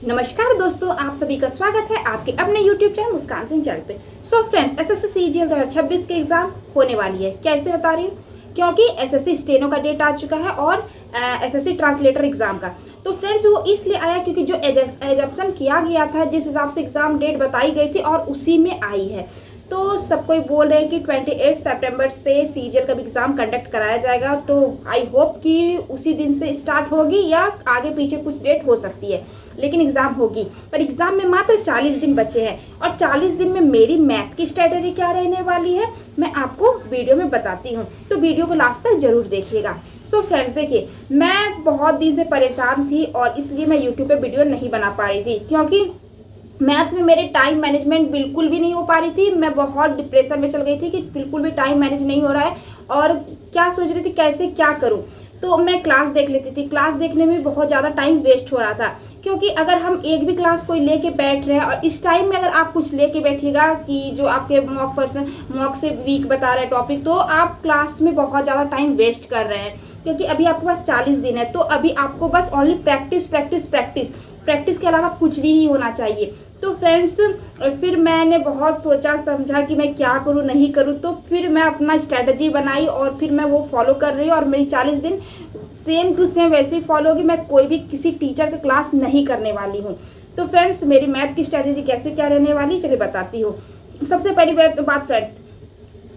नमस्कार दोस्तों, आप सभी का स्वागत है आपके अपने YouTube चैनल मुस्कान सिंह चैनल पे। सो फ्रेंड्स, एसएससी सीजीएल 2026 के एग्जाम होने वाली है। कैसे बता रही हूँ? क्योंकि एसएससी स्टेनो का डेट आ चुका है और एसएससी ट्रांसलेटर एग्जाम का। तो फ्रेंड्स वो इसलिए आया क्योंकि जो एजम्पशन किया गया था, जिस हिसाब से एग्जाम डेट बताई गई थी और उसी में आई है। तो सब कोई बोल रहे हैं कि 28 सितंबर से सीजीएल का भी एग्जाम कंडक्ट कराया जाएगा। तो आई होप कि उसी दिन से स्टार्ट होगी या आगे पीछे कुछ डेट हो सकती है, लेकिन एग्जाम होगी। पर एग्जाम में मात्र 40 दिन बचे हैं और 40 दिन में मेरी मैथ की स्ट्रेटेजी क्या रहने वाली है मैं आपको वीडियो में बताती हूँ। तो वीडियो को लास्ट तक जरूर देखिएगा। सो फ्रेंड्स देखिए, मैं बहुत दिन से परेशान थी और इसलिए मैं यूट्यूब पे वीडियो नहीं बना पा रही थी, क्योंकि मैथ्स में मेरे टाइम मैनेजमेंट बिल्कुल भी नहीं हो पा रही थी। मैं बहुत डिप्रेशन में चल गई थी कि बिल्कुल भी टाइम मैनेज नहीं हो रहा है और क्या सोच रही थी कैसे क्या करूं। तो मैं क्लास देख लेती थी। क्लास देखने में बहुत ज़्यादा टाइम वेस्ट हो रहा था, क्योंकि अगर हम एक भी क्लास कोई लेके बैठ रहे हैं और इस टाइम में अगर आप कुछ लेके बैठिएगा कि जो आपके मॉक से वीक बता रहे हैं टॉपिक, तो आप क्लास में बहुत ज़्यादा टाइम वेस्ट कर रहे हैं। क्योंकि अभी आपके पास 40 दिन है, तो अभी आपको बस only practice practice practice practice के अलावा कुछ भी नहीं होना चाहिए। तो फ्रेंड्स फिर मैंने बहुत सोचा समझा कि मैं क्या करूं नहीं करूं। तो फिर मैं अपना स्ट्रैटेजी बनाई और फिर मैं वो फॉलो कर रही हूँ और मेरी 40 दिन सेम टू सेम वैसे ही फॉलो होगी। मैं कोई भी किसी टीचर का क्लास नहीं करने वाली हूँ। तो फ्रेंड्स मेरी मैथ की स्ट्रैटेजी कैसे क्या रहने वाली चलिए बताती हूँ। सबसे पहली बात फ्रेंड्स,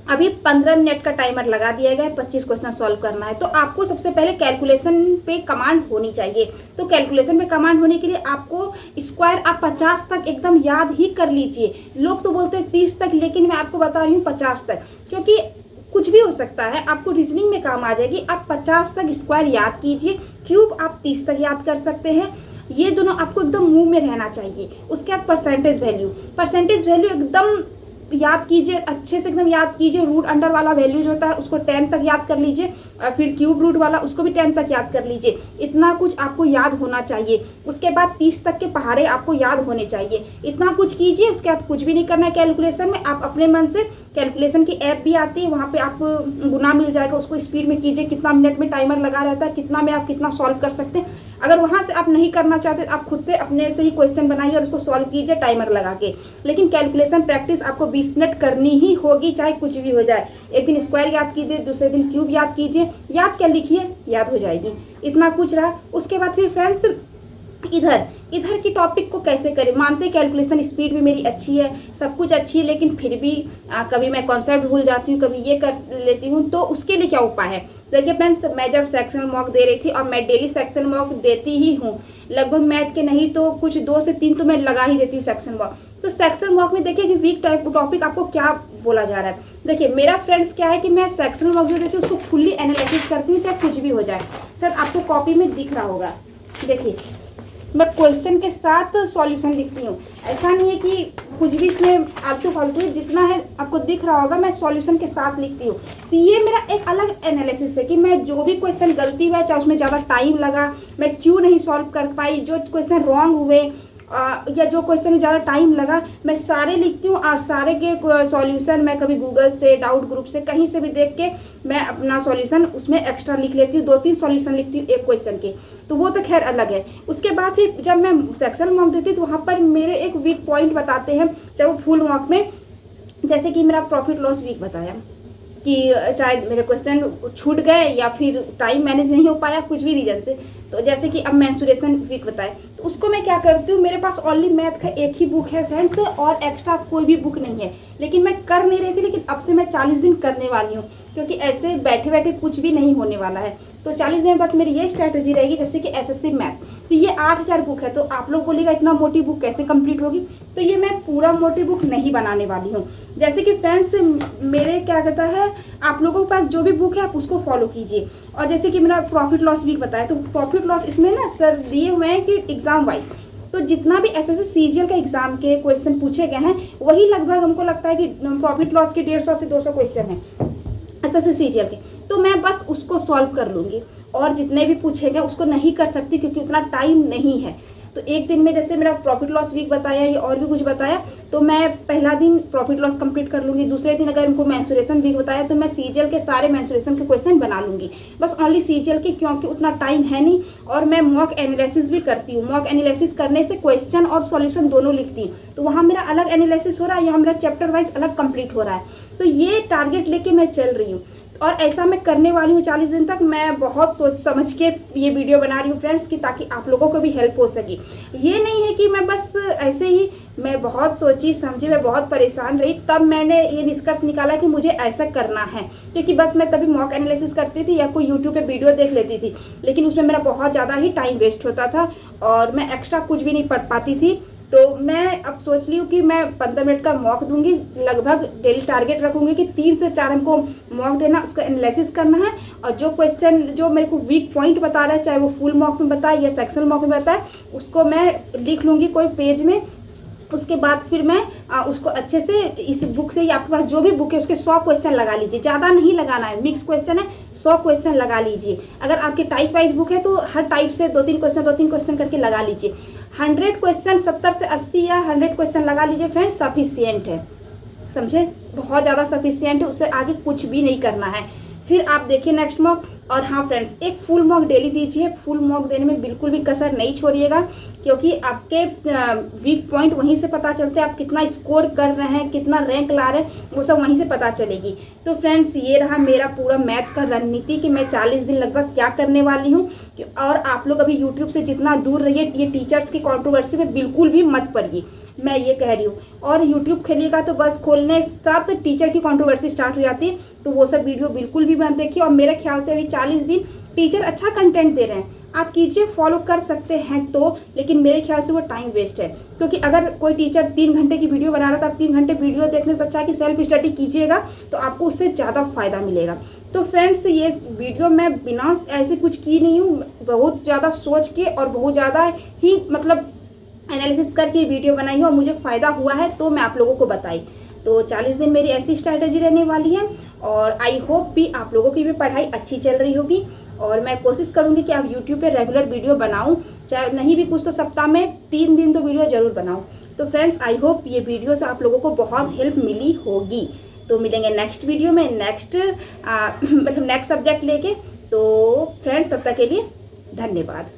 अभी 15 मिनट का टाइमर लगा दिया गया है, 25 क्वेश्चन सॉल्व करना है। तो आपको सबसे पहले कैलकुलेशन पे कमांड होनी चाहिए। तो कैलकुलेशन पे कमांड होने के लिए आपको स्क्वायर आप 50 तक एकदम याद ही कर लीजिए। लोग तो बोलते हैं 30 तक, लेकिन मैं आपको बता रही हूँ 50 तक, क्योंकि कुछ भी हो सकता है। आपको रीजनिंग में काम आ जाएगी। आप 50 तक स्क्वायर याद कीजिए, क्यूब आप 30 तक याद कर सकते हैं। ये दोनों आपको एकदम मुंह में रहना चाहिए। उसके बाद परसेंटेज वैल्यू एकदम याद कीजिए, अच्छे से एकदम याद कीजिए। रूट अंडर वाला वैल्यू जो होता है उसको 10 तक याद कर लीजिए, और फिर क्यूब रूट वाला उसको भी 10 तक याद कर लीजिए। इतना कुछ आपको याद होना चाहिए। उसके बाद 30 तक के पहाड़े आपको याद होने चाहिए। इतना कुछ कीजिए, उसके बाद कुछ भी नहीं करना है। कैलकुलेशन में आप अपने मन से, कैलकुलेशन की ऐप भी आती है, वहाँ पे आप गुना मिल जाएगा, उसको स्पीड में कीजिए। कितना मिनट में टाइमर लगा रहता है, कितना में आप कितना सॉल्व कर सकते हैं। अगर वहाँ से आप नहीं करना चाहते आप खुद से अपने से ही क्वेश्चन बनाइए और उसको सॉल्व कीजिए टाइमर लगा के। लेकिन कैलकुलेशन प्रैक्टिस आपको 20 मिनट करनी ही होगी, चाहे कुछ भी हो जाए। एक दिन स्क्वायर याद कीजिए, दूसरे दिन क्यूब याद कीजिए। याद क्या लिखिए, याद हो जाएगी। इतना कुछ रहा। उसके बाद फिर फ्रेंड्स इधर की टॉपिक को कैसे करें। मानते कैलकुलेशन स्पीड भी मेरी अच्छी है, सब कुछ अच्छी है, लेकिन फिर भी कभी मैं कॉन्सेप्ट भूल जाती हूँ, कभी ये कर लेती हूँ। तो उसके लिए क्या उपाय है? देखिए फ्रेंड्स, मैं जब सेक्शनल मॉक दे रही थी, और मैं डेली सेक्शनल मॉक देती ही हूँ, लगभग मैथ के नहीं तो कुछ 2 से 3 तो मैं लगा ही देती हूँ सेक्शन मॉक। तो सेक्शन मॉक में देखिए कि वीक टाइप टॉपिक आपको क्या बोला जा रहा है। देखिए मेरा फ्रेंड्स क्या है कि मैं सेक्शनल मॉक जो देती हूँ उसको फुल्ली एनालिसिस करती हूँ, चाहे कुछ भी हो जाए। सर आपको कॉपी में दिख रहा होगा, देखिए मैं क्वेश्चन के साथ सॉल्यूशन लिखती हूँ। ऐसा नहीं है कि कुछ भी इसमें आलतू फालतू, जितना है आपको दिख रहा होगा मैं सॉल्यूशन के साथ लिखती हूँ। तो ये मेरा एक अलग एनालिसिस है कि मैं जो भी क्वेश्चन गलती हुआ, चाहे उसमें ज़्यादा टाइम लगा, मैं क्यों नहीं सॉल्व कर पाई, जो क्वेश्चन रॉन्ग हुए या जो क्वेश्चन में ज़्यादा टाइम लगा, मैं सारे लिखती हूँ। और सारे के सॉल्यूशन मैं कभी गूगल से, डाउट ग्रुप से, कहीं से भी देख के मैं अपना सॉल्यूशन उसमें एक्स्ट्रा लिख लेती हूँ। 2-3 सॉल्यूशन लिखती हूँ एक क्वेश्चन के, तो वो तो खैर अलग है। उसके बाद फिर जब मैं सेक्शन मॉक देती हूँ तो वहाँ पर मेरे एक वीक पॉइंट बताते हैं, चाहे वो फुल मॉक में, जैसे कि मेरा प्रॉफिट लॉस वीक बताया कि शायद मेरे क्वेश्चन छूट गए या फिर टाइम मैनेज नहीं हो पाया कुछ भी रीजन से। तो जैसे कि अब मेंसुरेशन वीक बताए, तो उसको मैं क्या करती हूँ, मेरे पास ओनली मैथ का एक ही बुक है फ्रेंड्स, और एक्स्ट्रा कोई भी बुक नहीं है। लेकिन मैं कर नहीं रही थी, लेकिन अब से मैं 40 दिन करने वाली हूँ, क्योंकि ऐसे बैठे बैठे कुछ भी नहीं होने वाला है। तो 40 दिन में बस मेरी ये स्ट्रैटेजी रहेगी। जैसे कि एसएससी मैथ, तो ये 8000 बुक है, तो आप लोग बोलिएगा इतना मोटी बुक कैसे कंप्लीट होगी। तो ये मैं पूरा मोटी बुक नहीं बनाने वाली हूँ। जैसे कि फ्रेंड्स मेरे क्या कहता है, आप लोगों के पास जो भी बुक है आप उसको फॉलो कीजिए। और जैसे कि मेरा प्रॉफिट लॉस वीक बताया, तो प्रॉफिट लॉस इसमें ना सर दिए हुए हैं कि एग्जाम वाइज, तो जितना भी एसएससी सीजीएल का एग्जाम के क्वेश्चन पूछे गए हैं वही लगभग हमको लगता है कि प्रॉफिट लॉस के 150 से 200 क्वेश्चन हैं एसएससी सीजीएल के। तो मैं बस उसको सॉल्व कर लूँगी, और जितने भी पूछे गए उसको नहीं कर सकती क्योंकि उतना टाइम नहीं है। तो एक दिन में जैसे मेरा प्रॉफिट लॉस वीक बताया या और भी कुछ बताया, तो मैं पहला दिन प्रॉफिट लॉस कंप्लीट कर लूँगी। दूसरे दिन अगर उनको मेंस्ट्रुएशन वीक बताया तो मैं सीजीएल के सारे मेंस्ट्रुएशन के क्वेश्चन बना लूँगी, बस ओनली सीजीएल के, क्योंकि उतना टाइम है नहीं। और मैं मॉक एनालिसिस भी करती हूँ। मॉक एनालिसिस करने से क्वेश्चन और सॉल्यूशन दोनों लिखती हूँ, तो वहाँ मेरा अलग एनालिसिस हो रहा है, यहाँ मेरा चैप्टर वाइज अलग कंप्लीट हो रहा है। तो ये टारगेट लेके मैं चल रही हूँ और ऐसा मैं करने वाली हूँ 40 दिन तक। मैं बहुत सोच समझ के ये वीडियो बना रही हूँ फ्रेंड्स, कि ताकि आप लोगों को भी हेल्प हो सके। ये नहीं है कि मैं बस ऐसे ही, मैं बहुत सोची समझी, मैं बहुत परेशान रही, तब मैंने ये निष्कर्ष निकाला कि मुझे ऐसा करना है। क्योंकि बस मैं तभी मॉक एनालिसिस करती थी या कोई यूट्यूब पे वीडियो देख लेती थी, लेकिन उसमें मेरा बहुत ज़्यादा ही टाइम वेस्ट होता था और मैं एक्स्ट्रा कुछ भी नहीं पढ़ पाती थी। तो मैं अब सोच ली हूँ कि मैं 15 मिनट का मॉक दूंगी, लगभग डेली टारगेट रखूंगी कि 3 से 4 हमको मॉक देना, उसको एनालिसिस करना है। और जो क्वेश्चन जो मेरे को वीक पॉइंट बता रहा है, चाहे वो फुल मॉक में बताए या सेक्शनल मॉक में बताए, उसको मैं लिख लूँगी कोई पेज में। उसके बाद फिर मैं उसको अच्छे से इस बुक से, या आपके पास जो भी बुक है उसके 100 क्वेश्चन लगा लीजिए। ज़्यादा नहीं लगाना है, मिक्स क्वेश्चन है, 100 क्वेश्चन लगा लीजिए। अगर आपके टाइप वाइज बुक है तो हर टाइप से 2-3 क्वेश्चन करके लगा लीजिए। 100 क्वेश्चन 70 से 80 या 100 क्वेश्चन लगा लीजिए फ्रेंड्स, सफिशियंट है, समझे, बहुत ज़्यादा सफिशियंट है, उससे आगे कुछ भी नहीं करना है। फिर आप देखिए नेक्स्ट मॉक। और हाँ फ्रेंड्स, एक फुल मॉक डेली दीजिए। फुल मॉक देने में बिल्कुल भी कसर नहीं छोड़िएगा, क्योंकि आपके वीक पॉइंट वहीं से पता चलते हैं, आप कितना स्कोर कर रहे हैं, कितना रैंक ला रहे हैं, वो सब वहीं से पता चलेगी। तो फ्रेंड्स, ये रहा मेरा पूरा मैथ का रणनीति कि मैं 40 दिन लगभग क्या करने वाली हूँ। और आप लोग अभी यूट्यूब से जितना दूर रहिए, ये टीचर्स की कॉन्ट्रोवर्सी में बिल्कुल भी मत पड़िए, मैं ये कह रही हूँ। और यूट्यूब खोलिएगा तो बस खोलने साथ टीचर की कंट्रोवर्सी स्टार्ट हो जाती है, तो वो सब वीडियो बिल्कुल भी मत देखिए। और मेरे ख्याल से अभी 40 दिन टीचर अच्छा कंटेंट दे रहे हैं, आप कीजिए, फॉलो कर सकते हैं तो, लेकिन मेरे ख्याल से वो टाइम वेस्ट है। क्योंकि अगर कोई टीचर 3 घंटे की वीडियो बना रहा था, आप 3 घंटे वीडियो देखने से अच्छा है कि सेल्फ स्टडी कीजिएगा, तो आपको उससे ज़्यादा फायदा मिलेगा। तो फ्रेंड्स, ये वीडियो मैं बिना ऐसे कुछ की नहीं हूँ, बहुत ज़्यादा सोच के और बहुत ज़्यादा ही मतलब एनालिसिस करके वीडियो बनाई है और मुझे फ़ायदा हुआ है, तो मैं आप लोगों को बताई। तो 40 दिन मेरी ऐसी स्ट्रैटेजी रहने वाली है और आई होप भी आप लोगों की भी पढ़ाई अच्छी चल रही होगी। और मैं कोशिश करूँगी कि आप यूट्यूब पे रेगुलर वीडियो बनाऊँ, चाहे नहीं भी कुछ तो सप्ताह में 3 दिन तो वीडियो ज़रूर बनाऊँ। तो फ्रेंड्स, आई होप ये वीडियो से आप लोगों को बहुत हेल्प मिली होगी। तो मिलेंगे नेक्स्ट वीडियो में नेक्स्ट सब्जेक्ट लेके। तो फ्रेंड्स, तब तक के लिए धन्यवाद।